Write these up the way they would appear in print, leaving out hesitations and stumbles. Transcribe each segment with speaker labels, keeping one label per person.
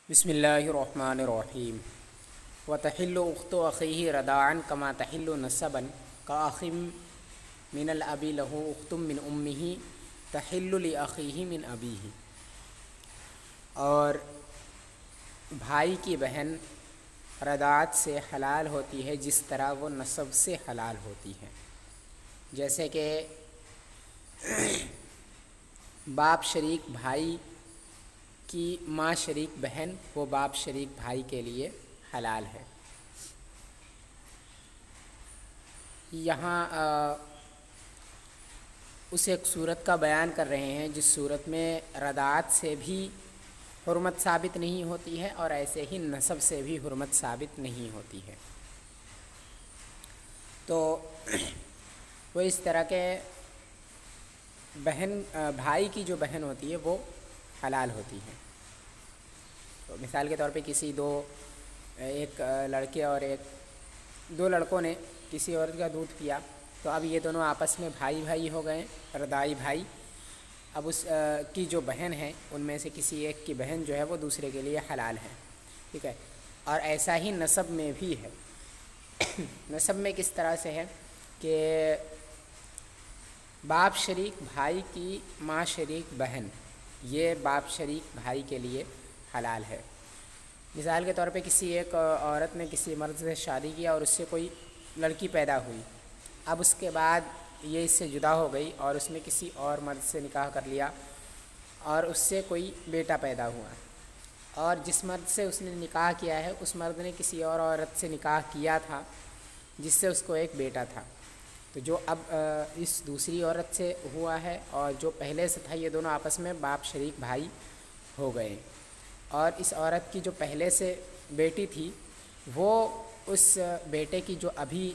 Speaker 1: بسم اللہ الرحمن الرحیم وتحل اخت اخیہ رضاعا کما تحل نسبا کاخ من الاب له اخت من امہ تحل لاخیہ من ابیہ۔ اور بھائی کی بہن رضاعت سے حلال ہوتی ہے جس طرح وہ نسب سے حلال ہوتی ہے، جیسے کہ باپ شریک بھائی کی ماں شریک بہن وہ باپ شریک بھائی کے لیے حلال ہے۔ یہاں اس ایک صورت کا بیان کر رہے ہیں جس صورت میں رضاعت سے بھی حرمت ثابت نہیں ہوتی ہے اور ایسے ہی نسب سے بھی حرمت ثابت نہیں ہوتی ہے۔ تو وہ اس طرح کے بھائی کی جو بہن ہوتی ہے وہ حلال ہوتی ہے۔ تو مثال کے طور پہ ایک لڑکے اور دو لڑکوں نے کسی عورت کا دودھ پیا، تو اب یہ دونوں آپس میں بھائی بھائی ہو گئے، رضاعی بھائی۔ اب اس کی جو بہن ہے ان میں سے کسی ایک کی بہن جو ہے وہ دوسرے کے لیے حلال ہے، ٹھیک ہے۔ اور ایسا ہی نسب میں بھی ہے۔ نسب میں کس طرح سے ہے کہ باپ شریک بھائی کی ماں شریک بہن یہ باپ شریک بھائی کے لیے حلال ہے۔ مثال کے طور پہ کسی ایک عورت نے کسی مرد سے شادی کیا اور اس سے کوئی لڑکی پیدا ہوئی، اب اس کے بعد یہ اس سے جدا ہو گئی اور اس نے کسی اور مرد سے نکاح کر لیا اور اس سے کوئی بیٹا پیدا ہوا، اور جس مرد سے اس نے نکاح کیا ہے اس مرد نے کسی اور عورت سے نکاح کیا تھا جس سے اس کو ایک بیٹا تھا، تو جو اب اس دوسری عورت سے ہوا ہے اور جو پہلے سے تھا یہ دونوں آپس میں باپ شریک بھائی ہو گئے، اور اس عورت کی جو پہلے سے بیٹی تھی وہ اس بیٹے کی جو ابھی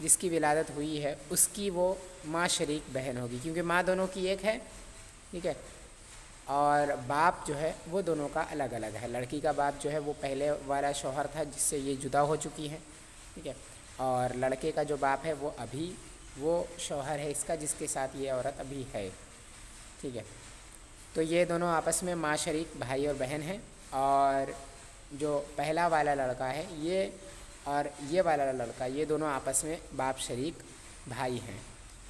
Speaker 1: جس کی ولادت ہوئی ہے اس کی وہ ماں شریک بہن ہوگی، کیونکہ ماں دونوں کی ایک ہے، ٹھیک ہے۔ اور باپ جو ہے وہ دونوں کا الگ الگ ہے۔ لڑکی کا باپ جو ہے وہ پہلے والا شوہر تھا جس سے یہ جدا ہو چکی ہے، ٹھیک ہے، اور لڑکے کا جو باپ ہے وہ ابھی وہ شوہر ہے اس کا جس کے ساتھ یہ عورت ابھی ہے، ٹھیک ہے۔ تو یہ دونوں آپس میں ماں شریک بھائی اور بہن ہیں، اور جو پہلا والا لڑکا ہے یہ والا لڑکا یہ دونوں آپس میں باپ شریک بھائی ہیں۔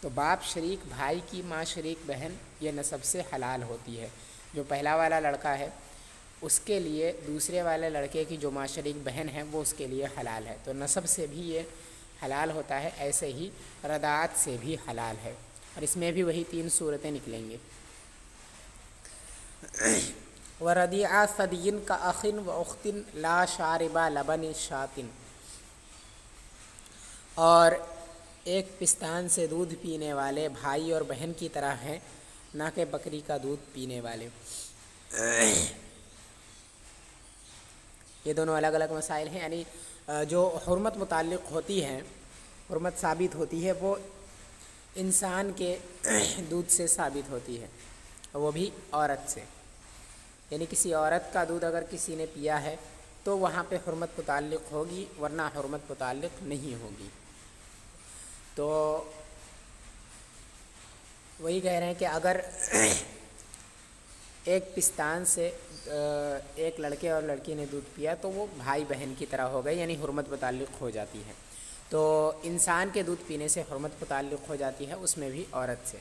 Speaker 1: تو باپ شریک بھائی کی ماں شریک بہن یہ نسب سے حلال ہوتی ہے۔ جو پہلا والا لڑکا ہے اس کے لیے دوسرے والے لڑکے کی جو ماں شریک بہن ہے وہ اس کے لیے حلال ہے، تو نسب سے بھی یہ حلال ہوتا ہے، ایسے ہی رضاعت سے بھی حلال ہے، اور اس میں بھی وہی 3 صورتیں نکلیں گے۔ وَرَضِيعَ ثَدْيٍ كَأَخٍ وَأُخْتٍ لَا شَارِبَ لَبَنِ شَاةٍ، اور ایک پستان سے دودھ پینے والے بھائی اور بہن کی طرح ہیں، نہ کہ بکری کا دودھ پینے والے۔ یہ دونوں الگ الگ مسائل ہیں، یعنی جو حرمت متعلق ہوتی ہے، حرمت ثابت ہوتی ہے وہ انسان کے دودھ سے ثابت ہوتی ہے، وہ بھی عورت سے، یعنی کسی عورت کا دودھ اگر کسی نے پیا ہے تو وہاں پہ حرمت متعلق ہوگی، ورنہ حرمت متعلق نہیں ہوگی۔ تو وہی کہہ رہے ہیں کہ اگر ایک پستان سے ایک لڑکے اور لڑکی نے دودھ پیا تو وہ بھائی بہن کی طرح ہو گئے، یعنی حرمت متعلق ہو جاتی ہے۔ تو انسان کے دودھ پینے سے حرمت متعلق ہو جاتی ہے، اس میں بھی عورت سے،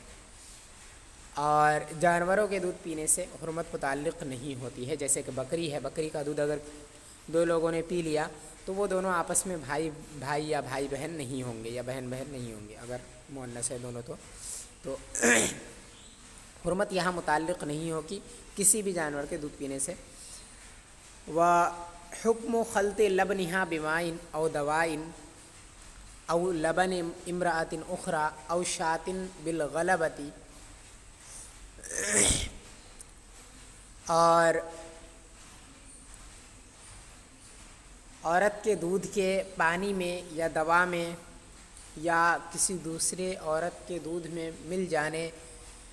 Speaker 1: اور جانوروں کے دودھ پینے سے حرمت متعلق نہیں ہوتی ہے، جیسے کہ بکری ہے، بکری کا دودھ اگر 2 لوگوں نے پی لیا تو وہ دونوں آپس میں بھائی یا بھائی بہن نہیں ہوں گے، یا بہن بہن نہیں ہوں گے، اگر مؤنث ہے دونوں تو حرمت یہاں متعلق نہیں ہوگی کسی بھی جانور کے دودھ پینے سے۔ وَحُكْمُ خَلْطِ لَبْنِهَا بِمَاءٍ أَوْ دَوَاءٍ أَوْ لَبَنِ امْرَأَةٍ أُخْرَى أَوْ شَاةٍ بِالْغَلَبَةِ، اور عورت کے دودھ کے پانی میں یا دوا میں یا کسی دوسرے عورت کے دودھ میں مل جانے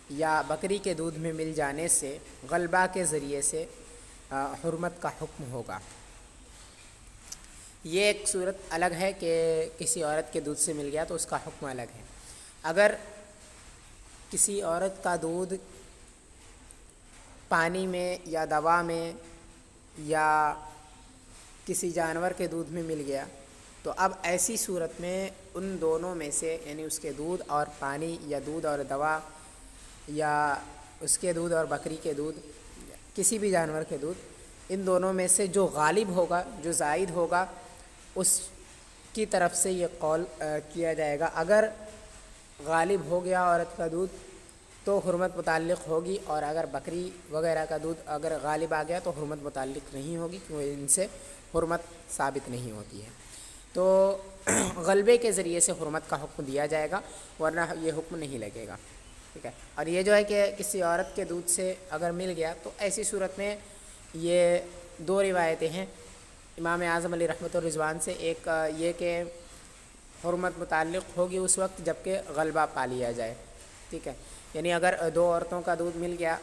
Speaker 1: یا بکری کے دودھ میں مل جانے سے غلبہ کے ذریعے سے حرمت کا حکم ہوگا۔ یہ ایک صورت الگ ہے کہ کسی عورت کے دودھ سے مل گیا تو اس کا حکم الگ ہے۔ اگر کسی عورت کا دودھ پانی میں یا دوا میں یا کسی جانور کے دودھ میں مل گیا، تو اب ایسی صورت میں ان دونوں میں سے یعنی اس کے دودھ اور پانی یا دودھ اور دوا یا اس کے دودھ اور بکری کے دودھ، کسی بھی جانور کے دودھ، ان دونوں میں سے جو غالب ہوگا، جو زائد ہوگا، اس کی طرف سے یہ قول کیا جائے گا۔ اگر غالب ہو گیا عورت کا دودھ تو حرمت متعلق ہوگی، اور اگر بکری وغیرہ کا دودھ اگر غالب آ گیا تو حرمت متعلق نہیں ہوگی، کیونکہ ان سے حرمت ثابت نہیں ہوتی ہے۔ تو غلبے کے ذریعے سے حرمت کا حکم دیا جائے گا، ورنہ یہ حکم نہیں لگے گا، ٹھیک ہے۔ اور یہ جو ہے کہ کسی عورت کے دودھ سے اگر مل گیا تو ایسی صورت میں یہ دو روایتیں ہیں امام اعظم علیہ رحمۃ الرضوان سے، ایک یہ کہ حرمت متعلق ہوگی اس وقت جب کہ غلبہ پا لیا جائے، ٹھیک ہے۔ یعنی اگر دو عورتوں کا دودھ مل گیا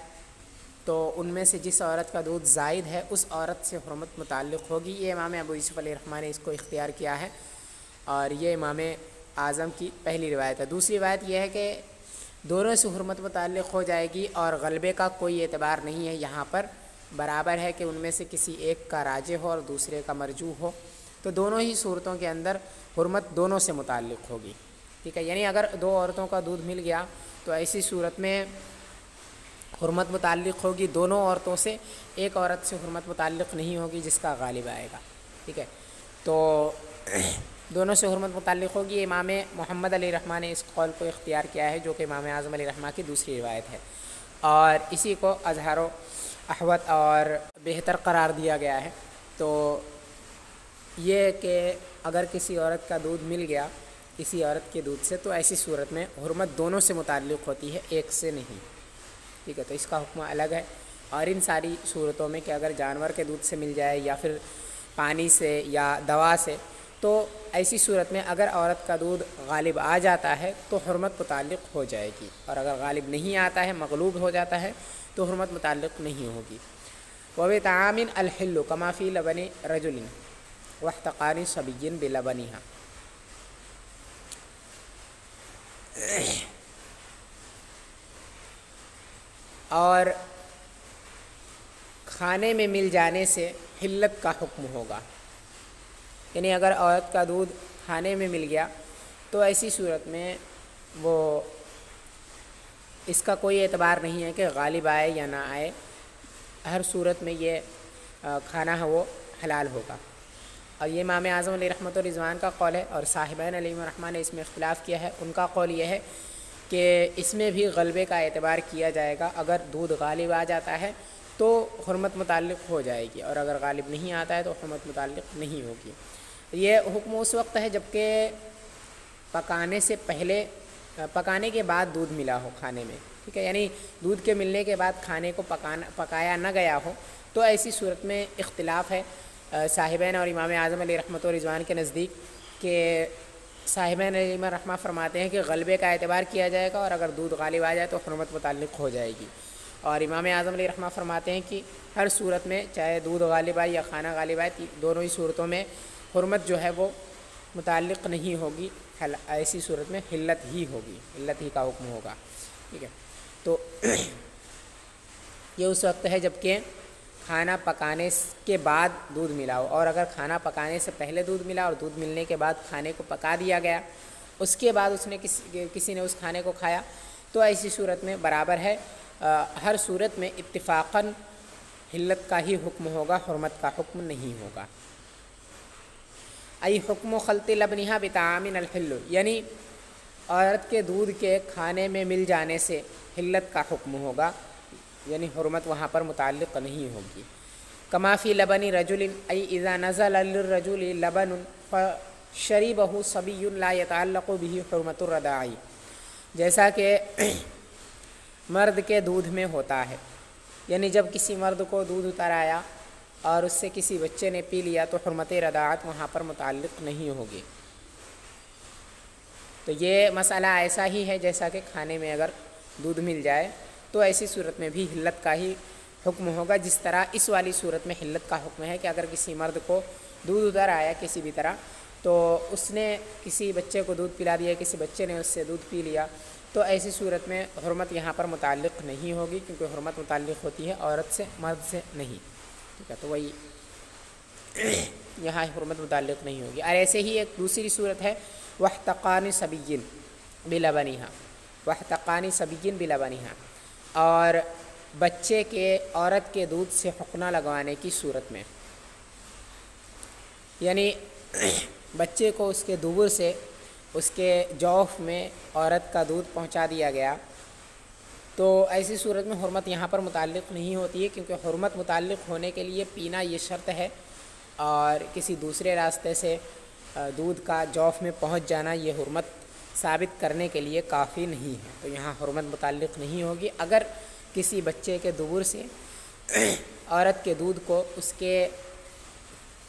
Speaker 1: تو ان میں سے جس عورت کا دودھ زائد ہے اس عورت سے حرمت متعلق ہوگی۔ یہ امام ابو یوسف علیہ الرحمہ نے اس کو اختیار کیا ہے، اور یہ امام اعظم کی پہلی روایت ہے۔ دوسری روایت یہ ہے کہ دونوں سے حرمت متعلق ہو جائے گی، اور غلبے کا کوئی اعتبار نہیں ہے یہاں پر، برابر ہے کہ ان میں سے کسی ایک کا راجح ہو اور دوسرے کا مرجوح ہو، تو دونوں ہی صورتوں کے اندر حرمت دونوں سے متعلق ہوگی، ٹھیک ہے۔ یعنی اگر دو عورتوں کا دودھ مل گیا تو ایسی صورت میں حرمت متعلق ہوگی دونوں عورتوں سے، ایک عورت سے حرمت متعلق نہیں ہوگی جس کا غالب آئے گا، ٹھیک ہے۔ تو دونوں سے حرمت متعلق ہوگی۔ امام محمد علیہ رحمہ نے اس قول کو اختیار کیا ہے، جو کہ امام اعظم علیہ رحمہ کی دوسری روایت ہے، اور اسی کو اظہر و احوط اور بہتر قرار دیا گیا ہے۔ تو یہ کہ اگر کسی عورت کا دودھ مل گیا کسی عورت کے دودھ سے تو ایسی صورت میں حرمت دونوں سے متعلق ہوتی ہے، ایک سے نہیں، ٹھیک ہے۔ تو اس کا حکم الگ ہے۔ اور ان ساری صورتوں میں کہ اگر جانور کے دودھ سے مل جائے یا پھر پانی سے یا دوا سے، تو ایسی صورت میں اگر عورت کا دودھ غالب آ جاتا ہے تو حرمت متعلق ہو جائے گی، اور اگر غالب نہیں آتا ہے، مغلوب ہو جاتا ہے، تو حرمت متعلق نہیں ہوگی۔ وَبِطَعَامٍ الْحِلُّ كَمَا فِي لَبَنِ رَجُلٍ وَاحْتِقَارِ صَبِيٍّ بِلَبَنِهَا۔ اور کھانے میں مل جانے سے حلت کا حکم ہوگا، یعنی اگر عورت کا دودھ کھانے میں مل گیا تو ایسی صورت میں وہ اس کا کوئی اعتبار نہیں ہے کہ غالب آئے یا نہ آئے، ہر صورت میں یہ کھانا ہے وہ حلال ہوگا۔ اور یہ امام اعظم علیہ رحمۃ الرضوان کا قول ہے، اور صاحبین علیہ الرحمہ نے اس میں اختلاف کیا ہے۔ ان کا قول یہ ہے کہ اس میں بھی غلبے کا اعتبار کیا جائے گا، اگر دودھ غالب آ جاتا ہے تو حرمت متعلق ہو جائے گی، اور اگر غالب نہیں آتا ہے تو حرمت متعلق نہیں ہوگی۔ یہ حکم اس وقت ہے جب کہ پکانے سے پہلے، پکانے کے بعد دودھ ملا ہو کھانے میں، ٹھیک ہے۔ یعنی دودھ کے ملنے کے بعد کھانے کو پکایا نہ گیا ہو، تو ایسی صورت میں اختلاف ہے صاحبین اور امام اعظم علیہ رحمۃ الرضوان کے نزدیک، کہ صاحبین علیہ رحمہ فرماتے ہیں کہ غلبے کا اعتبار کیا جائے گا، اور اگر دودھ غالب آ جائے تو حرمت متعلق ہو جائے گی۔ اور امام اعظم علیہ رحمہ فرماتے ہیں کہ ہر صورت میں چاہے دودھ غالب آئے یا کھانا غالب آئے، دونوں ہی صورتوں میں حرمت جو ہے وہ متعلق نہیں ہوگی، ایسی صورت میں حلت ہی ہوگی، حلت ہی کا حکم ہوگا، ٹھیک ہے۔ تو یہ اس وقت ہے جب کہ کھانا پکانے کے بعد دودھ ملا ہو، اور اگر کھانا پکانے سے پہلے دودھ ملا اور دودھ ملنے کے بعد کھانے کو پکا دیا گیا، اس کے بعد اس نے کسی نے اس کھانے کو کھایا، تو ایسی صورت میں برابر ہے، ہر صورت میں اتفاقاً حلت کا ہی حکم ہوگا، حرمت کا حکم نہیں ہوگا۔ ای حکم خلط لبنہا بطعام الحل، یعنی عورت کے دودھ کے کھانے میں مل جانے سے حلت کا حکم ہوگا، یعنی حرمت وہاں پر متعلق نہیں ہوگی۔ کما فی لبن رجل، ای اذا نزل للرجل لبن فشربہ صبی لا يتعلق به حرمت الرضاع، جیسا کہ مرد کے دودھ میں ہوتا ہے، یعنی جب کسی مرد کو دودھ اتر آیا اور اس سے کسی بچے نے پی لیا تو حرمت رضاعت وہاں پر متعلق نہیں ہوگی۔ تو یہ مسئلہ ایسا ہی ہے جیسا کہ کھانے میں اگر دودھ مل جائے تو ایسی صورت میں بھی حلت کا ہی حکم ہوگا، جس طرح اس والی صورت میں حلت کا حکم ہے کہ اگر کسی مرد کو دودھ اتر آیا کسی بھی طرح، تو اس نے کسی بچے کو دودھ پلا دیا، کسی بچے نے اس سے دودھ پی لیا، تو ایسی صورت میں حرمت یہاں پر متعلق نہیں ہوگی، کیونکہ حرمت متعلق ہوتی ہے عورت سے، مرد سے نہیں۔ ٹھیک ہے، تو وہی یہاں حرمت متعلق نہیں ہوگی۔ اور ایسے ہی ایک دوسری صورت ہے وَاحْتَقَانِ صَبِيٍّ بِلَبَنِهَا، وَاحْتَقَانِ صَبِيٍّ بِلَبَنِهَا، اور بچے کے عورت کے دودھ سے حقنہ لگوانے کی صورت میں، یعنی بچے کو اس کے دبر سے اس کے جوف میں عورت کا دودھ پہنچا دیا گیا، تو ایسی صورت میں حرمت یہاں پر متعلق نہیں ہوتی ہے، کیونکہ حرمت متعلق ہونے کے لیے پینا یہ شرط ہے، اور کسی دوسرے راستے سے دودھ کا جوف میں پہنچ جانا یہ حرمت ثابت کرنے کے لیے کافی نہیں ہے، تو یہاں حرمت متعلق نہیں ہوگی۔ اگر کسی بچے کے دبر سے عورت کے دودھ کو اس کے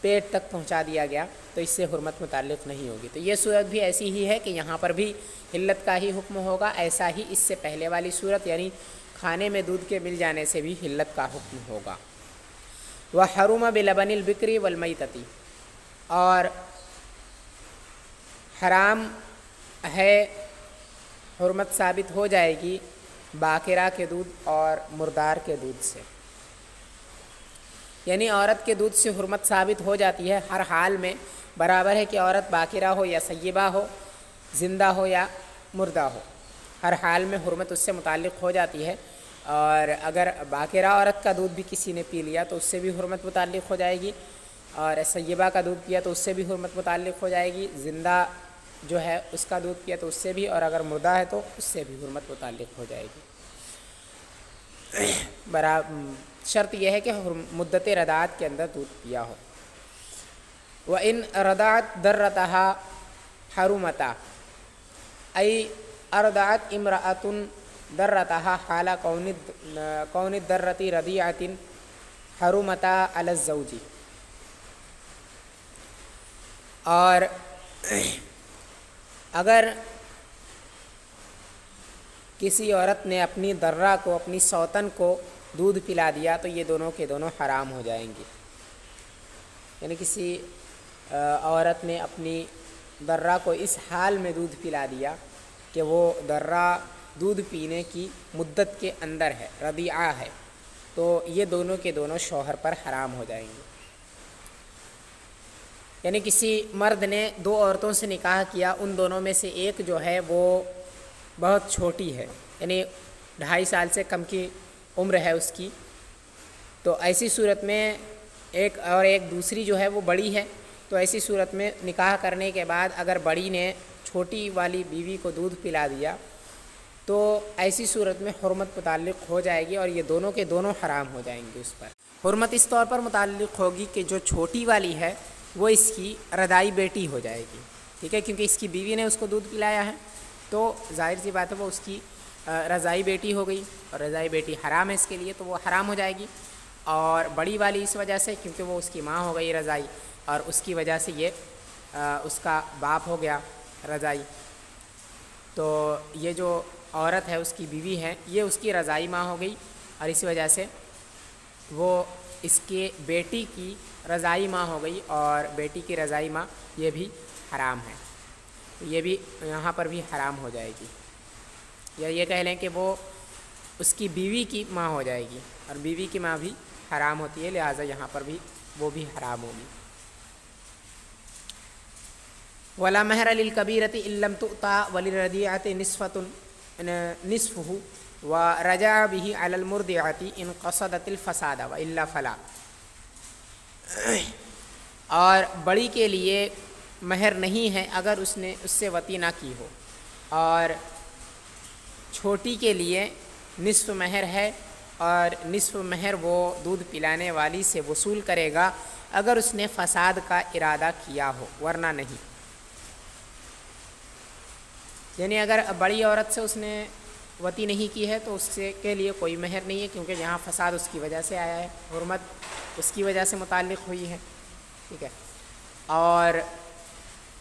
Speaker 1: پیٹ تک پہنچا دیا گیا تو اس سے حرمت متعلق نہیں ہوگی۔ تو یہ صورت بھی ایسی ہی ہے کہ یہاں پر بھی حلت کا ہی حکم ہوگا، ایسا ہی اس سے پہلے والی صورت یعنی کھانے میں دودھ کے مل جانے سے بھی حلت کا حکم ہوگا۔ وَحَرُمَ بِلَبَنِ الْبِكْرِ وَالْمَيْتَةِ، اور حرام ہے، حرمت ثابت ہو جائے گی باقرہ کے دودھ اور مردار کے دودھ سے، یعنی عورت کے دودھ سے حرمت ثابت ہو جاتی ہے ہر حال میں، برابر ہے کہ عورت باقرہ ہو یا سیبہ ہو، زندہ ہو یا مردہ ہو، ہر حال میں حرمت اس سے متعلق ہو جاتی ہے۔ اور اگر باقرہ عورت کا دودھ بھی کسی نے پی لیا تو اس سے بھی حرمت متعلق ہو جائے گی، اور سیبہ کا دودھ پیا تو اس سے بھی حرمت متعلق ہو جائے گی، زندہ جو ہے اس کا دودھ پیا تو اس سے بھی، اور اگر مردہ ہے تو اس سے بھی حرمت متعلق ہو جائے گی۔ شرط یہ ہے کہ مدت رضاعت کے اندر دودھ پیا ہو۔ وَإِنْ رَضَعَتْ دَرَّتَهَا حَرُمَتَا، أي أرضعت امرأة درتها حال كون الدرة رضيعة حرمتا على الزوج، اور اگر کسی عورت نے اپنی درہ کو، اپنی سوتن کو دودھ پلا دیا تو یہ دونوں کے دونوں حرام ہو جائیں گے، یعنی کسی عورت نے اپنی درہ کو اس حال میں دودھ پلا دیا کہ وہ درہ دودھ پینے کی مدت کے اندر ہے، رضیعہ ہے، تو یہ دونوں کے دونوں شوہر پر حرام ہو جائیں گے۔ یعنی کسی مرد نے دو عورتوں سے نکاح کیا، ان دونوں میں سے ایک جو ہے وہ بہت چھوٹی ہے، یعنی 2.5 سال سے کم کی عمر ہے اس کی، تو ایسی صورت میں ایک دوسری جو ہے وہ بڑی ہے، تو ایسی صورت میں نکاح کرنے کے بعد اگر بڑی نے چھوٹی والی بیوی کو دودھ پلا دیا تو ایسی صورت میں حرمت متعلق ہو جائے گی، اور یہ دونوں کے دونوں حرام ہو جائیں گے اس پر۔ حرمت اس طور پر متعلق ہوگی کہ جو چھوٹی والی ہے وہ اس کی رضاعی بیٹی ہو جائے گی، ٹھیک ہے، کیونکہ اس کی بیوی نے اس کو دودھ پلایا ہے، تو ظاہر سی بات ہے وہ اس کی رضاعی بیٹی ہو گئی، اور رضاعی بیٹی حرام ہے اس کے لیے، تو وہ حرام ہو جائے گی۔ اور بڑی والی اس وجہ سے کیونکہ وہ اس کی ماں ہو گئی رضاعی، اور اس کی وجہ سے یہ اس کا باپ ہو گیا رضاعی، تو یہ جو عورت ہے اس کی بیوی ہے یہ اس کی رضاعی ماں ہو گئی، اور اسی وجہ سے وہ اس کے بیٹی کی رضاعی ماں ہو گئی، اور بیٹی کی رضاعی ماں یہ بھی حرام ہے، یہ بھی یہاں پر بھی حرام ہو جائے گی، یا یہ کہہ لیں کہ وہ اس کی بیوی کی ماں ہو جائے گی، اور بیوی کی ماں بھی حرام ہوتی ہے، لہٰذا یہاں پر بھی وہ بھی حرام ہوگی۔ ولا مہر للکبیرۃ ان لم تؤتى وللرضیعۃ نصفہ ورجع به علی المرضعۃ ان قصدت الفساد والا فلا، اور بڑی کے لیے مہر نہیں ہے اگر اس نے اس سے وطی نہ کی ہو، اور چھوٹی کے لیے نصف مہر ہے، اور نصف مہر وہ دودھ پلانے والی سے وصول کرے گا اگر اس نے فساد کا ارادہ کیا ہو، ورنہ نہیں۔ یعنی اگر بڑی عورت سے اس نے وطی نہیں کی ہے تو اس سے کے لیے کوئی مہر نہیں ہے، کیونکہ یہاں فساد اس کی وجہ سے آیا ہے، حرمت اس کی وجہ سے متعلق ہوئی ہے، ٹھیک ہے۔ اور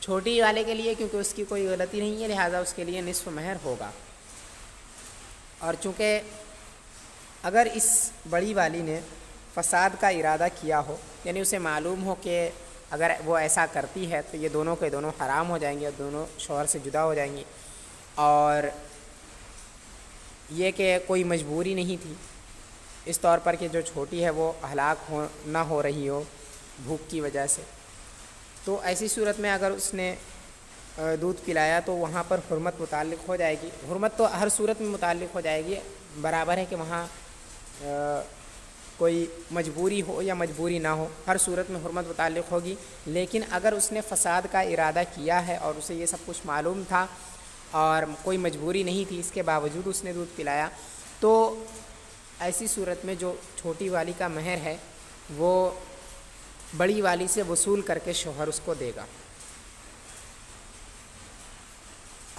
Speaker 1: چھوٹی والے کے لیے کیونکہ اس کی کوئی غلطی نہیں ہے، لہٰذا اس کے لیے نصف مہر ہوگا۔ اور چونکہ اگر اس بڑی والی نے فساد کا ارادہ کیا ہو، یعنی اسے معلوم ہو کہ اگر وہ ایسا کرتی ہے تو یہ دونوں کے دونوں حرام ہو جائیں گے، اور دونوں شوہر سے جدا ہو جائیں گی، اور یہ کہ کوئی مجبوری نہیں تھی اس طور پر کہ جو چھوٹی ہے وہ ہلاک نہ ہو رہی ہو بھوک کی وجہ سے، تو ایسی صورت میں اگر اس نے دودھ پلایا تو وہاں پر حرمت متعلق ہو جائے گی۔ حرمت تو ہر صورت میں متعلق ہو جائے گی، برابر ہے کہ وہاں کوئی مجبوری ہو یا مجبوری نہ ہو، ہر صورت میں حرمت متعلق ہوگی۔ لیکن اگر اس نے فساد کا ارادہ کیا ہے اور اسے یہ سب کچھ معلوم تھا اور کوئی مجبوری نہیں تھی، اس کے باوجود اس نے دودھ پلایا، تو ایسی صورت میں جو چھوٹی والی کا مہر ہے وہ بڑی والی سے وصول کر کے شوہر اس کو دے گا۔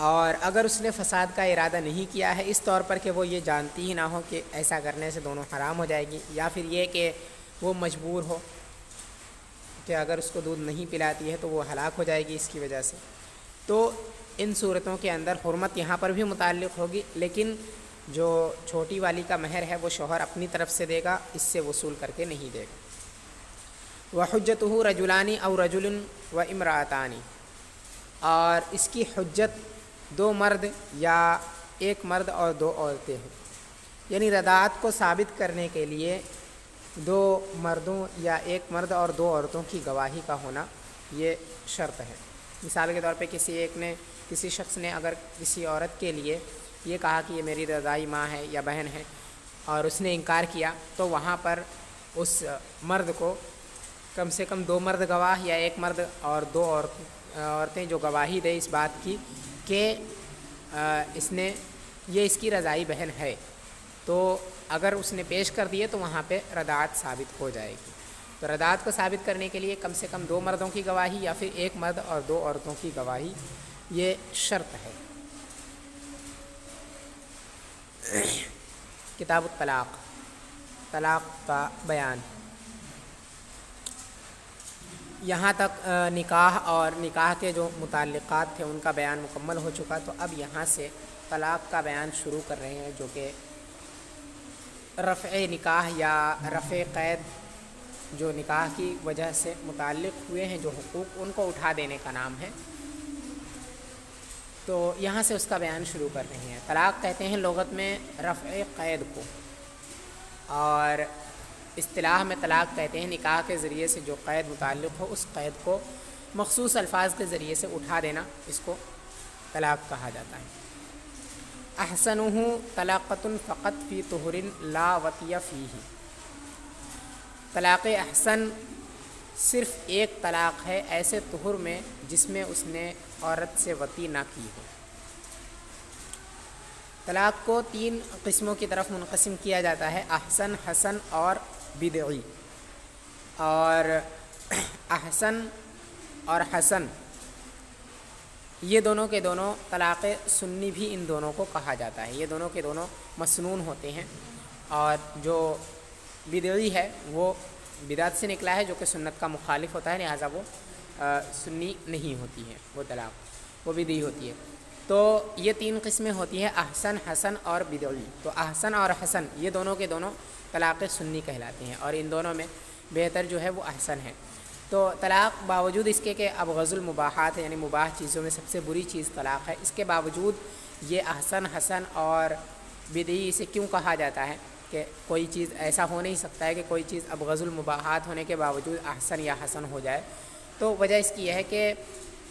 Speaker 1: اور اگر اس نے فساد کا ارادہ نہیں کیا ہے، اس طور پر کہ وہ یہ جانتی ہی نہ ہو کہ ایسا کرنے سے دونوں حرام ہو جائے گی، یا پھر یہ کہ وہ مجبور ہو کہ اگر اس کو دودھ نہیں پلاتی ہے تو وہ ہلاک ہو جائے گی اس کی وجہ سے، تو ان صورتوں کے اندر حرمت یہاں پر بھی متعلق ہوگی، لیکن جو چھوٹی والی کا مہر ہے وہ شوہر اپنی طرف سے دے گا، اس سے وصول کر کے نہیں دے گا۔ وحجتہ رجلان او رجل و امرأتان، اور اس کی حجت دو مرد یا ایک مرد اور دو عورتیں ہیں، یعنی رضاعت کو ثابت کرنے کے لیے دو مردوں یا ایک مرد اور دو عورتوں کی گواہی کا ہونا یہ شرط ہے۔ مثال کے طور پہ کسی شخص نے اگر کسی عورت کے لیے یہ کہا کہ یہ میری رضاعی ماں ہے یا بہن ہے اور اس نے انکار کیا، تو وہاں پر اس مرد کو کم سے کم دو مرد گواہ یا ایک مرد اور دو عورتیں جو گواہی دے اس بات کی کہ یہ اس کی رضاعی بہن ہے، تو اگر اس نے پیش کر دیے تو وہاں پہ رضاعت ثابت ہو جائے گی۔ تو رضاعت کو ثابت کرنے کے لیے کم سے کم دو مردوں کی گواہی یا پھر ایک مرد اور دو عورتوں کی گواہی یہ شرط ہے۔ کتاب الطلاق، طلاق کا بیان، یہاں تک نکاح اور نکاح کے جو متعلقات تھے ان کا بیان مکمل ہو چکا، تو اب یہاں سے طلاق کا بیان شروع کر رہے ہیں، جو کہ رفع نکاح یا رفع قید، جو نکاح کی وجہ سے متعلق ہوئے ہیں جو حقوق، ان کو اٹھا دینے کا نام ہے۔ تو یہاں سے اس کا بیان شروع کر رہے ہیں۔ طلاق کہتے ہیں لغت میں رفع قید کو، اور اصطلاح میں طلاق کہتے ہیں نکاح کے ذریعے سے جو قید متعلق ہو اس قید کو مخصوص الفاظ کے ذریعے سے اٹھا دینا، اس کو طلاق کہا جاتا ہے۔ احسنہ طلاقۃ فقط فی طہر لا وطی فیہ، طلاق احسن صرف ایک طلاق ہے ایسے طہر میں جس میں اس نے عورت سے وطی نہ کی ہو۔ طلاق کو تین قسموں کی طرف منقسم کیا جاتا ہے، احسن، حسن اور بدعی۔ اور احسن اور حسن یہ دونوں کے دونوں طلاق سنی بھی ان دونوں کو کہا جاتا ہے، یہ دونوں کے دونوں مسنون ہوتے ہیں، اور جو بدعی ہے وہ بدعت سے نکلا ہے جو کہ سنت کا مخالف ہوتا ہے، لہٰذا وہ سنی نہیں ہوتی ہے، وہ طلاق وہ بدعی ہوتی ہے۔ تو یہ تین قسمیں ہوتی ہیں، احسن، حسن اور بدعی۔ تو احسن اور حسن یہ دونوں کے دونوں طلاق سنی کہلاتے ہیں، اور ان دونوں میں بہتر جو ہے وہ احسن ہے۔ تو طلاق باوجود اس کے کہ ابغض المباحات ہے، یعنی مباح چیزوں میں سب سے بری چیز طلاق ہے، اس کے باوجود یہ احسن، حسن اور بدعی اسے کیوں کہا جاتا ہے کہ کوئی چیز ایسا ہو نہیں سکتا ہے کہ کوئی چیز ابغض المباحات ہونے کے باوجود احسن یا حسن ہو جائے۔ تو وجہ اس کی یہ ہے کہ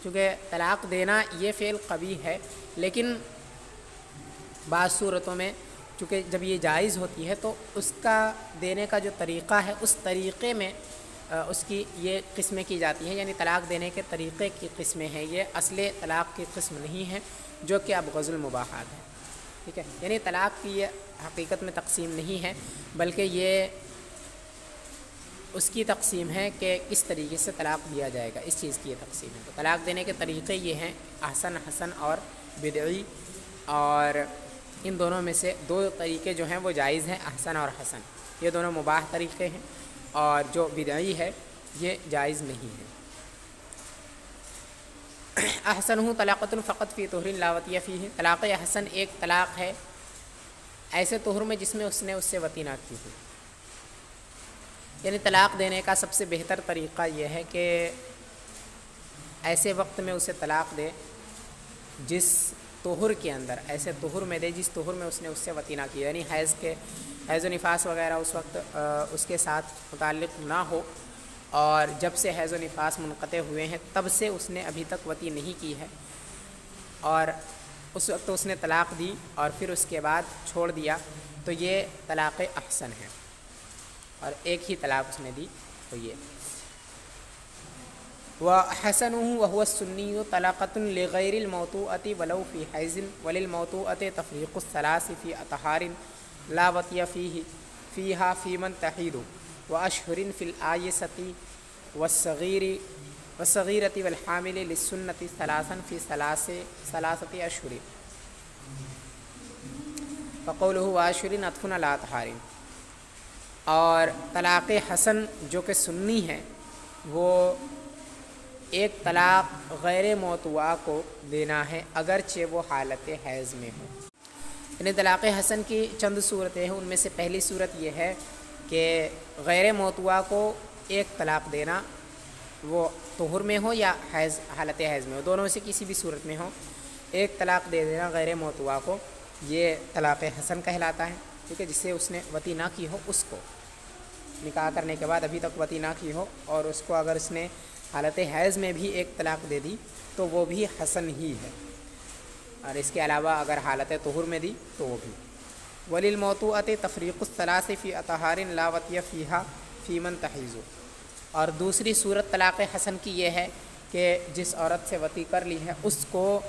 Speaker 1: چونکہ طلاق دینا یہ فعل قبیح ہے، لیکن بعض صورتوں میں چونکہ جب یہ جائز ہوتی ہے تو اس کا دینے کا جو طریقہ ہے اس طریقے میں اس کی یہ قسمیں کی جاتی ہیں، یعنی طلاق دینے کے طریقے کی قسمیں ہیں، یہ اصل طلاق کی قسم نہیں ہے جو کہ ابغض المباحات ہے، ٹھیک ہے۔ یعنی طلاق کی یہ حقیقت میں تقسیم نہیں ہے، بلکہ یہ اس کی تقسیم ہے کہ کس طریقے سے طلاق دیا جائے گا، اس چیز کی یہ تقسیم ہے۔ تو طلاق دینے کے طریقے یہ ہیں احسن، حسن اور بدعی، اور ان دونوں میں سے دو طریقے جو ہیں وہ جائز ہیں، احسن اور حسن، یہ دونوں مباح طریقے ہیں، اور جو بدعی ہے یہ جائز نہیں ہے۔ احسنہ طلاقۃ فقط فی طہر لا وطی فیہ، طلاق احسن ایک طلاق ہے ایسے طہر میں جس میں اس نے اس سے وطی نہ کی ہو، یعنی طلاق دینے کا سب سے بہتر طریقہ یہ ہے کہ ایسے وقت میں اسے طلاق دے جس طہر کے اندر، ایسے طہر میں دے جس طہر میں اس نے اس سے وطی نہ کی، یعنی حیض و نفاس وغیرہ اس وقت اس کے ساتھ متعلق نہ ہو، اور جب سے حیض و نفاس منقطع ہوئے ہیں تب سے اس نے ابھی تک وطی نہیں کی ہے، اور اس وقت اس نے طلاق دی اور پھر اس کے بعد چھوڑ دیا، تو یہ طلاق احسن ہے، اور ایک ہی طلاق اس نے دی تو یہ وَحَسَنُهُ وَهُوَ السُّنِّيُّ طَلَقَةٌ لِغَيْرِ الْمَوْطُوءَةِ وَلَوْ فِي حَيْضٍ وَلِلْمَوْطُوءَةِ تَفْرِيقُ الثَّلَاثِ فِي أَطْهَارٍ لَا وَطْيَ فِيهَا فِي مَنْ تَحِيضُ وَأَشْهُرٍ فِي الْآيِسَةِ وَالصَّغِيرَةِ وَالْحَامِلِ لِلسُّنَّةِ ثَلَاثًا فِي ثَلَاثَةِ أَشْهُرٍ فَقَوْلُهُ وَأَشْهُرٍ عَطْفٌ عَلَىٰ أَطْهَارٍ۔ اور طلاق حسن جو کہ سنی ہے وہ ایک طلاق غیر موطوعہ کو دینا ہے اگرچہ وہ حالت حیض میں ہو۔ یعنی طلاق حسن کی چند صورتیں ہیں، ان میں سے پہلی صورت یہ ہے کہ غیر موطوعہ کو ایک طلاق دینا، وہ طہر میں ہو یا حالت حیض میں ہو، دونوں میں سے کسی بھی صورت میں ہو، ایک طلاق دے دینا غیر موطوعہ کو، یہ طلاق حسن کہلاتا ہے، ٹھیک ہے، جس سے اس نے وطی نہ کی ہو، اس کو نکاح کرنے کے بعد ابھی تک وطی نہ کی ہو اور اس کو اگر اس نے حالت حیض میں بھی ایک طلاق دے دی تو وہ بھی حسن ہی ہے، اور اس کے علاوہ اگر حالت طہر میں دی تو وہ بھی۔ وَلِلْمَوْطُوءَةِ تَفْرِيقُ الثَّلَاثِ فِي أَطْهَارٍ لَا وَطْيَ فِيهَا فِي مَنْ تَحِيضُ۔ اور دوسری صورت طلاق حسن کی یہ ہے کہ جس عورت سے وطی کر لی ہے اس کو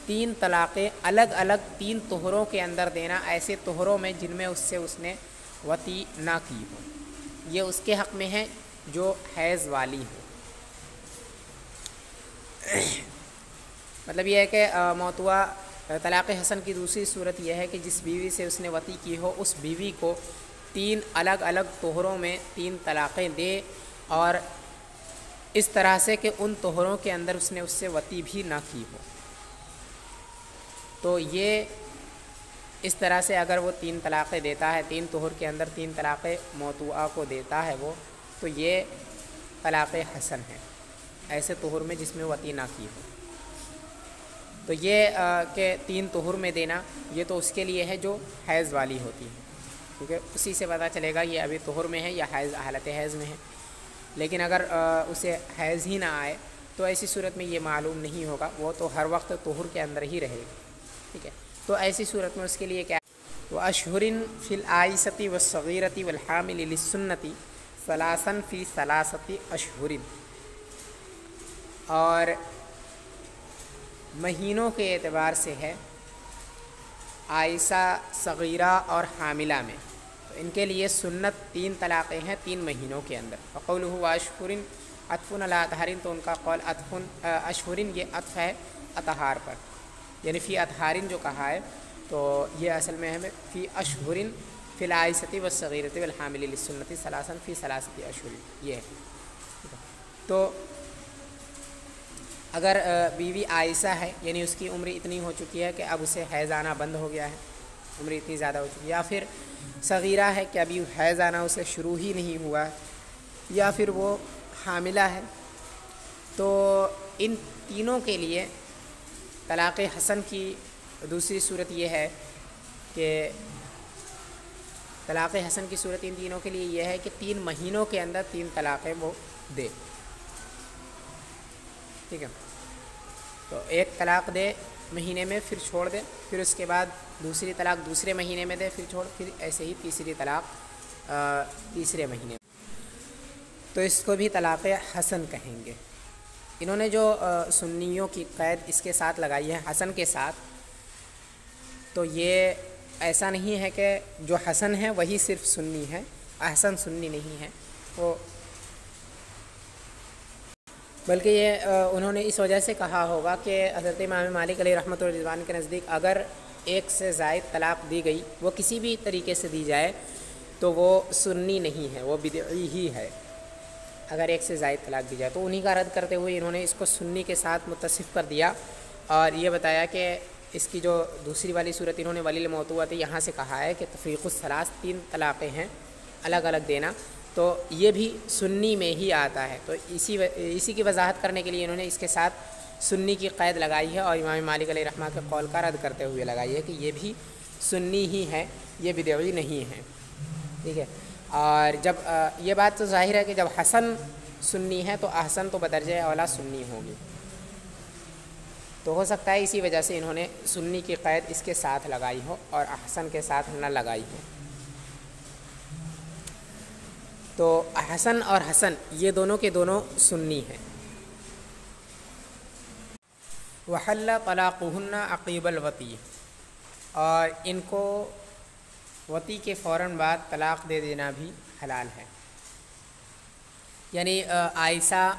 Speaker 1: 3 طلاقیں الگ الگ 3 طہروں کے اندر دینا، ایسے طہروں میں جن میں اس نے وطی نہ کی ہو، یہ اس کے حق میں ہے جو حیض والی ہو۔ مطلب یہ ہے کہ موطوعہ طلاق حسن کی دوسری صورت یہ ہے کہ جس بیوی سے اس نے وطی کی ہو اس بیوی کو 3 الگ الگ طہروں میں 3 طلاقیں دے، اور اس طرح سے کہ ان طہروں کے اندر اس نے اس سے وطی بھی نہ کی ہو، تو یہ اس طرح سے اگر وہ 3 طلاقیں دیتا ہے، 3 طہر کے اندر 3 طلاقیں موطوعہ کو دیتا ہے وہ، تو یہ طلاق حسن ہے، ایسے طہر میں جس میں وطی نہ کی ہو۔ تو یہ کہ 3 طہر میں دینا یہ تو اس کے لیے ہے جو حیض والی ہوتی ہے، کیونکہ اسی سے پتہ چلے گا یہ ابھی طہر میں ہے یا حالت حیض میں ہے، لیکن اگر اسے حیض ہی نہ آئے تو ایسی صورت میں یہ معلوم نہیں ہوگا، وہ تو ہر وقت طہر کے اندر ہی رہے گی، ٹھیک ہے، تو ایسی صورت میں اس کے لیے کیا وَأَشْهُرٍ فِي الْآيِسَةِ وَالصَّغِيرَةِ وَالْحَامِلِ لِلسُّنَّةِ ثَلَاثًا فِي ثَلَاثَةِ أَشْهُرٍ۔ اور مہینوں کے اعتبار سے ہے عائسہ، صغیرہ اور حاملہ میں، تو ان کے لیے سنت 3 طلاقیں ہیں 3 مہینوں کے اندر۔ وَقَوْلُهُ وَأَشْهُرٍ عَطْفٌ عَلَىٰ أَطْهَارٍ، تو ان کا قول اشہرن یہ عطف ہے اطہار پر، یعنی فی اطہارن جو کہا ہے تو یہ اصل میں ہے فی اشہرن فی العائسۃ والصغیرۃ والحامل للسنۃ ثلاثاً فی ثلاثۃ اشہر، یہ ہے۔ تو اگر بیوی عائسہ ہے یعنی اس کی عمر اتنی ہو چکی ہے کہ اب اسے حیض آنا بند ہو گیا ہے، عمر اتنی زیادہ ہو چکی ہے، یا پھر صغیرہ ہے کہ ابھی حیض آنا اسے شروع ہی نہیں ہوا ہے، یا پھر وہ حاملہ ہے، تو ان تینوں کے لیے طلاق حسن کی دوسری صورت یہ ہے کہ طلاق حسن کی صورت ان تینوں کے لیے یہ ہے کہ 3 مہینوں کے اندر 3 طلاقیں وہ دے، ٹھیک ہے، تو ایک طلاق دے مہینے میں پھر چھوڑ دے، پھر اس کے بعد دوسری طلاق دوسرے مہینے میں دے پھر چھوڑ، پھر ایسے ہی تیسری طلاق تیسرے مہینے میں، تو اس کو بھی طلاق حسن کہیں گے۔ انہوں نے جو سنیوں کی قید اس کے ساتھ لگائی ہے حسن کے ساتھ، تو یہ ایسا نہیں ہے کہ جو حسن ہے وہی صرف سنی ہے، احسن سنی نہیں ہے وہ، بلکہ یہ انہوں نے اس وجہ سے کہا ہوگا کہ حضرت امام مالک علیہ رحمۃ اللہ رضوان کے نزدیک اگر ایک سے زائد طلاق دی گئی، وہ کسی بھی طریقے سے دی جائے تو وہ سنی نہیں ہے، وہ بدعی ہی ہے، اگر ایک سے زائد طلاق دی جائے، تو انہی کا رد کرتے ہوئے انہوں نے اس کو سنی کے ساتھ متصف کر دیا، اور یہ بتایا کہ اس کی جو دوسری والی صورت انہوں نے ولیل موطوعۃ یہاں سے کہا ہے کہ تفریق الثلاث 3 طلاقیں ہیں الگ الگ دینا، تو یہ بھی سنی میں ہی آتا ہے، تو اسی کی وضاحت کرنے کے لیے انہوں نے اس کے ساتھ سنی کی قید لگائی ہے، اور امام مالک علیہ رحمہ کے قول کا رد کرتے ہوئے لگائی ہے کہ یہ بھی سنی ہی ہے، یہ بدعی نہیں ہے۔ ٹھیک ہے. اور جب یہ بات تو ظاہر ہے کہ جب حسن سنی ہے تو احسن تو بدرجہ اولا سنی ہوگی. تو ہو سکتا ہے اسی وجہ سے انہوں نے سنی کی قید اس کے ساتھ لگائی ہو اور احسن کے ساتھ نہ لگائی ہو. تو حسن اور حسن یہ دونوں کے دونوں سنی ہیں. وحل طلاقہن عقیب الوطی، اور ان کو وطی کے فوراً بعد طلاق دے دینا بھی حلال ہے. یعنی عائشہ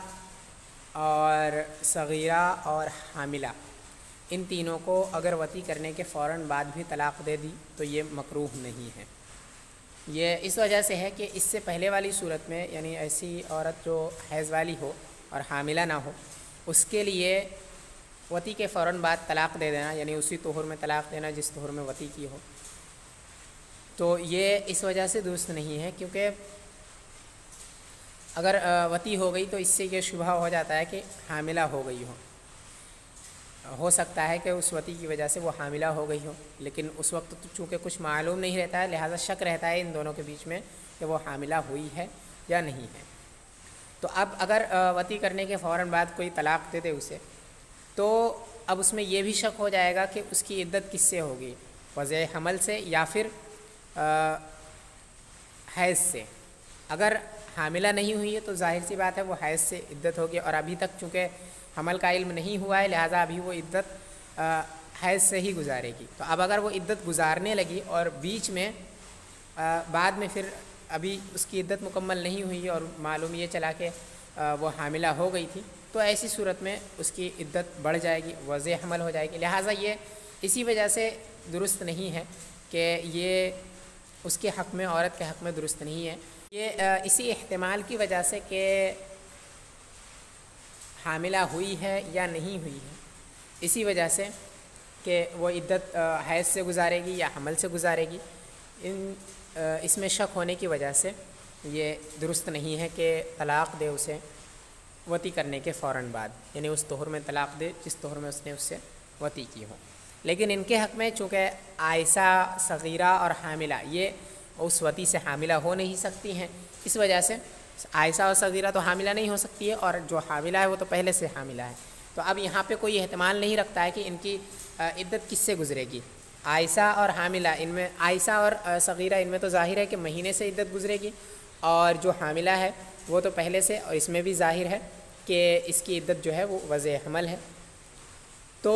Speaker 1: اور صغیرہ اور حاملہ ان تینوں کو اگر وطی کرنے کے فوراً بعد بھی طلاق دے دی تو یہ مکروہ نہیں ہے. یہ اس وجہ سے ہے کہ اس سے پہلے والی صورت میں یعنی ایسی عورت جو حیض والی ہو اور حاملہ نہ ہو اس کے لیے وطی کے فوراً بعد طلاق دے دینا یعنی اسی طہر میں طلاق دینا جس طہر میں وطی کی ہو، تو یہ اس وجہ سے درست نہیں ہے. کیونکہ اگر وطی ہو گئی تو اس سے یہ شبہ ہو جاتا ہے کہ حاملہ ہو گئی ہو سکتا ہے کہ اس وطی کی وجہ سے وہ حاملہ ہو گئی ہو، لیکن اس وقت چونکہ کچھ معلوم نہیں رہتا ہے لہٰذا شک رہتا ہے ان دونوں کے بیچ میں کہ وہ حاملہ ہوئی ہے یا نہیں ہے. تو اب اگر وطی کرنے کے فوراً بعد کوئی طلاق دے دے اسے تو اب اس میں یہ بھی شک ہو جائے گا کہ اس کی عدت کس سے ہوگی، وضع حمل سے یا پھر حیض سے. اگر حاملہ نہیں ہوئی ہے تو ظاہر سی بات ہے وہ حیض سے عدت ہوگی، اور ابھی تک چونکہ حمل کا علم نہیں ہوا ہے لہٰذا ابھی وہ عدت حیض سے ہی گزارے گی. تو اب اگر وہ عدت گزارنے لگی اور بیچ میں بعد میں پھر ابھی اس کی عدت مکمل نہیں ہوئی اور معلوم یہ چلا کہ وہ حاملہ ہو گئی تھی تو ایسی صورت میں اس کی عدت بڑھ جائے گی، وضع حمل ہو جائے گی. لہٰذا یہ اسی وجہ سے درست نہیں ہے کہ یہ اس کے حق میں عورت کے حق میں درست نہیں ہے. یہ اسی احتمال کی وجہ سے کہ حاملہ ہوئی ہے یا نہیں ہوئی ہے اسی وجہ سے کہ وہ عدت حیض سے گزارے گی یا حمل سے گزارے گی، اس میں شک ہونے کی وجہ سے یہ درست نہیں ہے کہ طلاق دے اسے وطی کرنے کے فوراً بعد، یعنی اس طہر میں طلاق دے جس طہر میں اس نے اس سے وطی کی ہو. لیکن ان کے حق میں چونکہ عائشہ صغیرہ اور حاملہ یہ اس وطی سے حاملہ ہو نہیں سکتی ہیں، اس وجہ سے عائشہ اور صغیرہ تو حاملہ نہیں ہو سکتی ہے اور جو حاملہ ہے وہ تو پہلے سے حاملہ ہے. تو اب یہاں پہ کوئی احتمال نہیں رکھتا ہے کہ ان کی عدت کس سے گزرے گی. عائشہ اور حاملہ ان میں عائشہ اور صغیرہ ان میں تو ظاہر ہے کہ مہینے سے عدت گزرے گی، اور جو حاملہ ہے وہ تو پہلے سے، اور اس میں بھی ظاہر ہے کہ اس کی عدت جو ہے وہ وضع حمل ہے. تو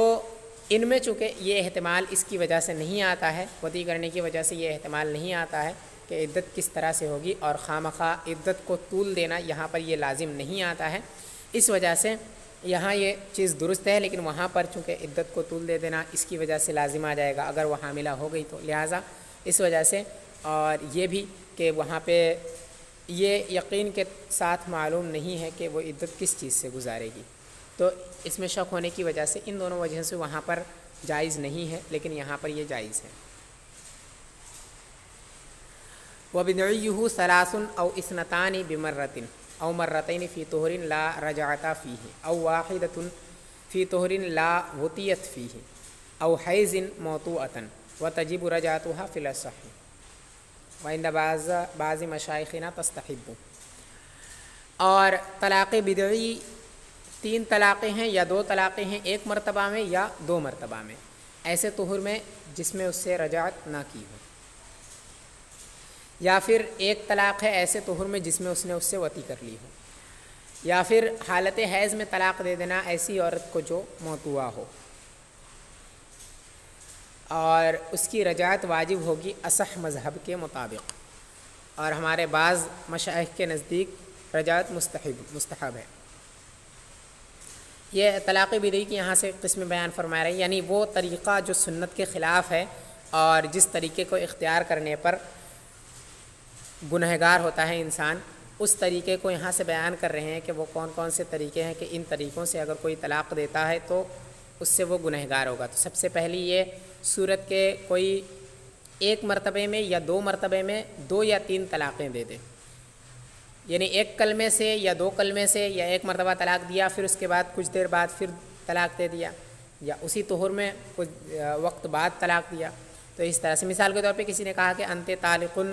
Speaker 1: ان میں چونکہ یہ احتمال اس کی وجہ سے نہیں آتا ہے، وطی کرنے کی وجہ سے یہ احتمال نہیں آتا ہے کہ عدت کس طرح سے ہوگی، اور خواہ عدت کو طول دینا یہاں پر یہ لازم نہیں آتا ہے. اس وجہ سے یہاں یہ چیز درست ہے، لیکن وہاں پر چونکہ عدت کو طول دے دینا اس کی وجہ سے لازم آ جائے گا اگر وہ حاملہ ہو گئی تو، لہٰذا اس وجہ سے. اور یہ بھی کہ وہاں پہ یہ یقین کے ساتھ معلوم نہیں ہے کہ وہ عدت کس چیز سے گزارے گی، تو اس میں شک ہونے کی وجہ سے ان دونوں وجہ سے وہاں پر جائز نہیں ہے، لیکن یہاں پر یہ جائز ہے. وَبِدْعِيُّهُ ثَلَاثٌ أَوْ إِثْنَتَانِ بِمَرَّةٍ أَوْ مَرَّتَيْنِ فِي طُهْرٍ لَا رَجْعَةَ فِيهِ أَوْ وَاحِدَةٌ فِي طُهْرٍ لَا وُطِيَتْ فِيهِ أَوْ حَيْضٍ مَوْطُوءَةً وَتَجِبُ رَجْعَتُهَا فِي الْأَصَحِّ وَعِنْدَ بعض مشائخنا تستحب. اور طلاق بدعی 3 طلاقیں ہیں یا 2 طلاقیں ہیں، 1 مرتبہ میں یا 2 مرتبہ میں، ایسے طہر میں جس میں اس سے رجعت نہ کی ہو، یا پھر 1 طلاق ہے ایسے طہر میں جس میں اس نے اس سے وطی کر لی ہو، یا پھر حالت حیض میں طلاق دے دینا ایسی عورت کو جو موطوعہ ہو، اور اس کی رجعت واجب ہوگی اصح مذہب کے مطابق، اور ہمارے بعض مشائخ کے نزدیک رجعت مستحب ہے. یہ طلاق بدعی کی یہاں سے قسم بیان فرما رہے ہیں، یعنی وہ طریقہ جو سنت کے خلاف ہے اور جس طریقے کو اختیار کرنے پر گنہگار ہوتا ہے انسان، اس طریقے کو یہاں سے بیان کر رہے ہیں کہ وہ کون کون سے طریقے ہیں کہ ان طریقوں سے اگر کوئی طلاق دیتا ہے تو اس سے وہ گنہگار ہوگا. تو سب سے پہلی یہ صورت کے کوئی 1 مرتبے میں یا 2 مرتبے میں 2 یا 3 طلاقیں دے دے، یعنی 1 کلمے سے یا 2 کلمے سے یا 1 مرتبہ طلاق دیا، پھر اس کے بعد کچھ دیر بعد پھر طلاق دے دیا، یا اسی طہر میں کچھ وقت بعد طلاق دیا. تو اس طرح سے مثال کے طور پہ کسی نے کہا کہ انت طالقن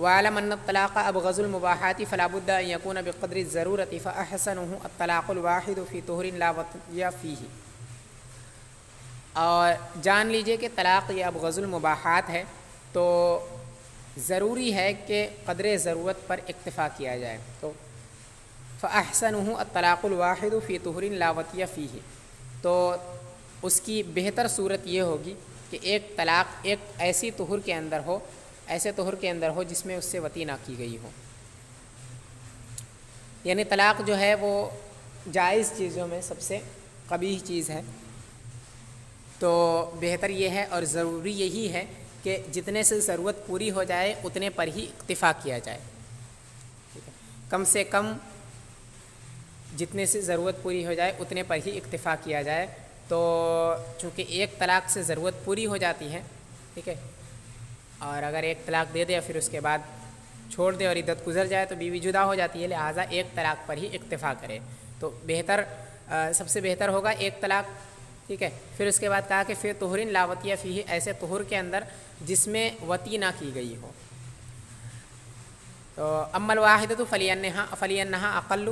Speaker 1: وعلم ان الطلاق ابغض المباحات فلا بد ان يكون بقدر الضرورة فاحسنه الطلاق الواحد في طهر لا وطئ فيه. اور جان لیجئے کہ طلاق یہ ابغض المباحات ہے تو ضروری ہے کہ قدر ضرورت پر اکتفا کیا جائے. تو فاحسنه الطلاق الواحد في طهر لا وطئ فيه، تو اس کی بہتر صورت یہ ہوگی کہ ایک طلاق ایک ایسی طہر کے اندر ہو، ایسے طہر کے اندر ہو جس میں اس سے وطی نہ کی گئی ہو. یعنی طلاق جو ہے وہ جائز چیزوں میں سب سے قبیح چیز ہے. تو بہتر یہ ہے اور ضروری یہی ہے کہ جتنے سے ضرورت پوری ہو جائے اتنے پر ہی اکتفا کیا جائے. کم سے کم جتنے سے ضرورت پوری ہو جائے اتنے پر ہی اکتفا کیا جائے. تو چونکہ ایک طلاق سے ضرورت پوری ہو جاتی ہے، ٹھیک ہے، اور اگر ایک طلاق دے دے اور پھر اس کے بعد چھوڑ دے اور عدت گزر جائے تو بیوی جدا ہو جاتی ہے، لہٰذا ایک طلاق پر ہی اکتفا کرے. تو بہتر سب سے بہتر ہوگا ایک طلاق، ٹھیک ہے. پھر اس کے بعد کہا کہ فی طہر لا وطئ فیہ، ایسے طہر کے اندر جس میں وطی نہ کی گئی ہو. تو اما الواحدۃ فلینہا اقل،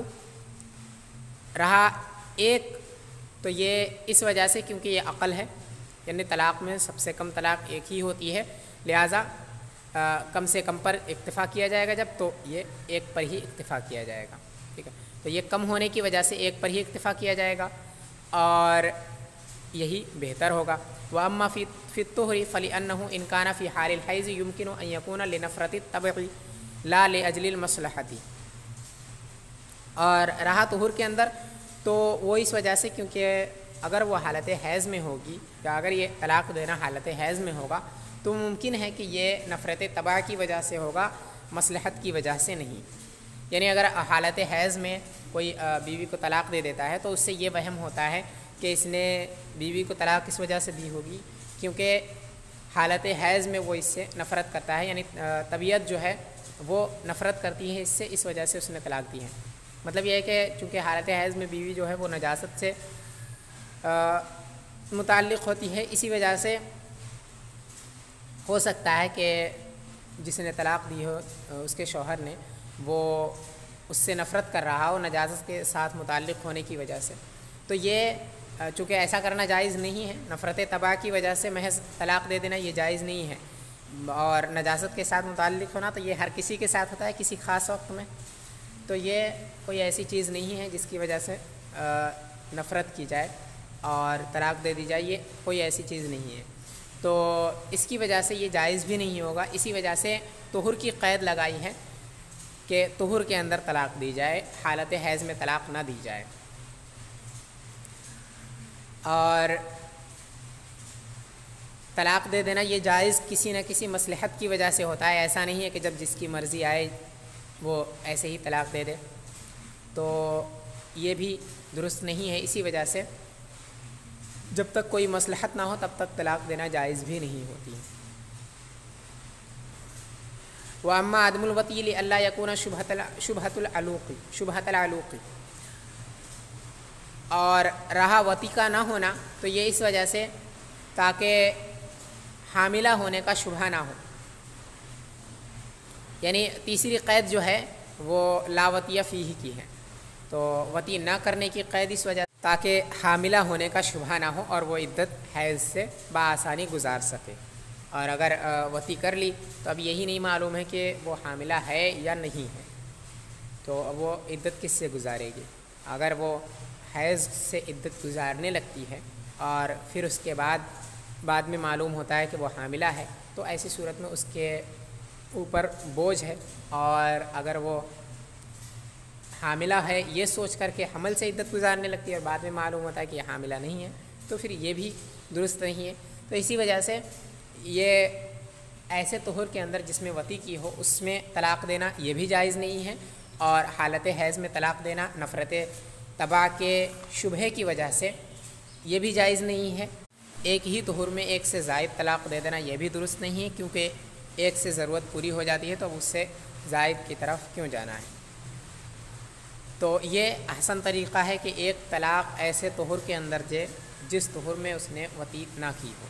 Speaker 1: رہا ایک تو یہ اس وجہ سے کیونکہ یہ عقل ہے، یعنی طلاق میں سب سے کم طلاق ایک ہی ہوتی ہے، لہٰذا کم سے کم پر اکتفا کیا جائے گا جب، تو یہ ایک پر ہی اکتفا کیا جائے گا، ٹھیک ہے. تو یہ کم ہونے کی وجہ سے ایک پر ہی اکتفا کیا جائے گا اور یہی بہتر ہوگا. وَأَمَّا فِي الطُّهْرِ فَلِأَنَّهُ إِنْ كَانَ فِي حَالِ الْحَيْضِ يُمْكِنُ أَنْ يَكُونَ لِنَفْرَةِ الطَّبْعِ لَا لِأَجْلِ الْمَصْلَحَةِ. اور رہا طہر کے اندر تو وہ اس وجہ سے کیونکہ اگر وہ حالت حیض میں ہوگی یا اگر یہ طلاق دینا حالت حیض میں ہوگا تو ممکن ہے کہ یہ نفرت طبع کی وجہ سے ہوگا، مصلحت کی وجہ سے نہیں. یعنی اگر حالت حیض میں کوئی بیوی کو طلاق دے دیتا ہے تو اس سے یہ وہم ہوتا ہے کہ اس نے بیوی کو طلاق کس وجہ سے دی ہوگی، کیونکہ حالت حیض میں وہ اس سے نفرت کرتا ہے، یعنی طبیعت جو ہے وہ نفرت کرتی ہے اس سے، اس وجہ سے اس نے طلاق دی ہے. مطلب یہ ہے کہ چونکہ حالت حیض میں بیوی جو ہے وہ نجاست سے متعلق ہوتی ہے، اسی وجہ سے ہو سکتا ہے کہ جس نے طلاق دی ہو اس کے شوہر نے وہ اس سے نفرت کر رہا ہو نجاست کے ساتھ متعلق ہونے کی وجہ سے. تو یہ چونکہ ایسا کرنا جائز نہیں ہے، نفرت طبع کی وجہ سے محض طلاق دے دینا یہ جائز نہیں ہے، اور نجاست کے ساتھ متعلق ہونا تو یہ ہر کسی کے ساتھ ہوتا ہے کسی خاص وقت میں. تو یہ کوئی ایسی چیز نہیں ہے جس کی وجہ سے نفرت کی جائے اور طلاق دے دی جائے، یہ کوئی ایسی چیز نہیں ہے. تو اس کی وجہ سے یہ جائز بھی نہیں ہوگا. اسی وجہ سے طہر کی قید لگائی ہے کہ طہر کے اندر طلاق دی جائے، حالت حیض میں طلاق نہ دی جائے. اور طلاق دے دینا یہ جائز کسی نہ کسی مصلحت کی وجہ سے ہوتا ہے، ایسا نہیں ہے کہ جب جس کی مرضی آئے وہ ایسے ہی طلاق دے دے، تو یہ بھی درست نہیں ہے. اسی وجہ سے جب تک کوئی مصلحت نہ ہو تب تک طلاق دینا جائز بھی نہیں ہوتی. وَأَمَّا عَدْمُ الْوَطِيِّ لِأَلَّا يَكُونَ شُبْهَةَ الْعَلُوقِ، اور رہا وطی کا نہ ہونا تو یہ اس وجہ سے تاکہ حاملہ ہونے کا شبہ نہ ہو. یعنی تیسری قید جو ہے وہ لا وطیہ فیہ کی ہے، تو وطی نہ کرنے کی قید اس وجہ تاکہ حاملہ ہونے کا شبہ نہ ہو اور وہ عدت حیض سے بآسانی گزار سکے. اور اگر وطی کر لی تو اب یہی نہیں معلوم ہے کہ وہ حاملہ ہے یا نہیں ہے، تو اب وہ عدت کس سے گزارے گی. اگر وہ حیض سے عدت گزارنے لگتی ہے اور پھر اس کے بعد میں معلوم ہوتا ہے کہ وہ حاملہ ہے تو ایسی صورت میں اس کے اوپر بوجھ ہے. اور اگر وہ حاملہ ہے یہ سوچ کر کے حمل سے عدت گزارنے لگتی ہے اور بعد میں معلوم ہوتا ہے کہ یہ حاملہ نہیں ہے تو پھر یہ بھی درست نہیں ہے. تو اسی وجہ سے یہ ایسے طہر کے اندر جس میں وطی کی ہو اس میں طلاق دینا یہ بھی جائز نہیں ہے، اور حالت حیض میں طلاق دینا نفرت طبع کے شبہے کی وجہ سے یہ بھی جائز نہیں ہے. ایک ہی طہر میں ایک سے زائد طلاق دے دینا یہ بھی درست نہیں ہے، کیونکہ ایک سے ضرورت پوری ہو جاتی ہے تو اب اس سے زائد کی طرف کیوں جانا ہے. تو یہ احسن طریقہ ہے کہ ایک طلاق ایسے طہر کے اندر دے جس طہر میں اس نے وطی نہ کی ہو.